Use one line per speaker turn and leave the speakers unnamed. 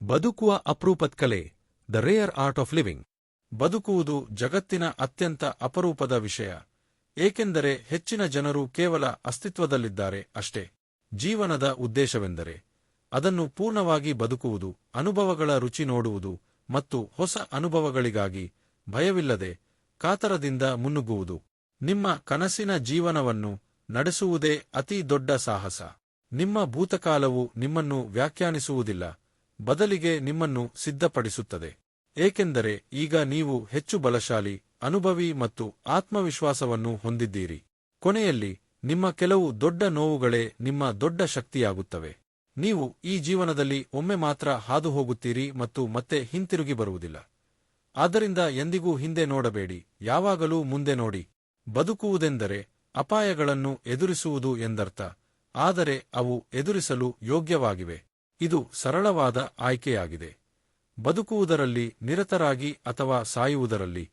ಬದುಕುವ ಅಪರೂಪದ ಕಲೆ, the rare art of living. ಬದುಕುವುದು ಜಗತ್ತಿನ ಅತ್ಯಂತ ಅಪರೂಪದ ವಿಷಯ, ಏಕೆಂದರೆ ಹೆಚ್ಚಿನ ಜನರು ಕೇವಲ ಅಸ್ತಿತ್ವದಲ್ಲಿದ್ದಾರೆ ಅಷ್ಟೇ. ಜೀವನದ ಉದ್ದೇಶವೆಂದರೆ ಅದನ್ನು ಪೂರ್ಣವಾಗಿ ಬದುಕುವುದು, ಅನುಭವಗಳ ರುಚಿ ನೋಡುವುದು ಮತ್ತು ಹೊಸ ಅನುಭವಗಳಿಗಾಗಿ ಭಯವಿಲ್ಲದೆ ಕಾತರದಿಂದ ಮುನ್ನುಗ್ಗುವುದು. ನಿಮ್ಮ ಕನಸಿನ ಜೀವನವನ್ನು ನಡೆಸುವುದೇ ಅತಿ ದೊಡ್ಡ ಸಾಹಸ. ನಿಮ್ಮ ಭೂತಕಾಲವು ನಿಮ್ಮನ್ನು ವ್ಯಾಖ್ಯಾನಿಸುವುದಿಲ್ಲ, ಬದಲಿಗೆ ನಿಮ್ಮನ್ನು ಸಿದ್ಧಪಡಿಸುತ್ತದೆ. ಏಕೆಂದರೆ ಈಗ ನೀವು ಹೆಚ್ಚು ಬಲಶಾಲಿ, ಅನುಭವಿ ಮತ್ತು ಆತ್ಮವಿಶ್ವಾಸವನ್ನು ಹೊಂದಿದ್ದೀರಿ. ಕೊನೆಯಲ್ಲಿ ನಿಮ್ಮ ಕೆಲವು ದೊಡ್ಡ ನೋವುಗಳೇ ನಿಮ್ಮ ದೊಡ್ಡ ಶಕ್ತಿಯಾಗುತ್ತವೆ. ನೀವು ಈ ಜೀವನದಲ್ಲಿ ಒಮ್ಮೆ ಮಾತ್ರ ಹಾದು ಹೋಗುತ್ತೀರಿ ಮತ್ತು ಮತ್ತೆ ಹಿಂತಿರುಗಿ ಬರುವುದಿಲ್ಲ. ಆದ್ದರಿಂದ ಎಂದಿಗೂ ಹಿಂದೆ ನೋಡಬೇಡಿ, ಯಾವಾಗಲೂ ಮುಂದೆ ನೋಡಿ. ಬದುಕುವುದೆಂದರೆ ಅಪಾಯಗಳನ್ನು ಎದುರಿಸುವುದು ಎಂದರ್ಥ, ಆದರೆ ಅವು ಎದುರಿಸಲು ಯೋಗ್ಯವಾಗಿವೆ. ಇದು ಸರಳವಾದ ಆಯ್ಕೆಯಾಗಿದೆ. ಬದುಕುವುದರಲ್ಲಿ ನಿರತರಾಗಿ ಅಥವಾ ಸಾಯುವುದರಲ್ಲಿ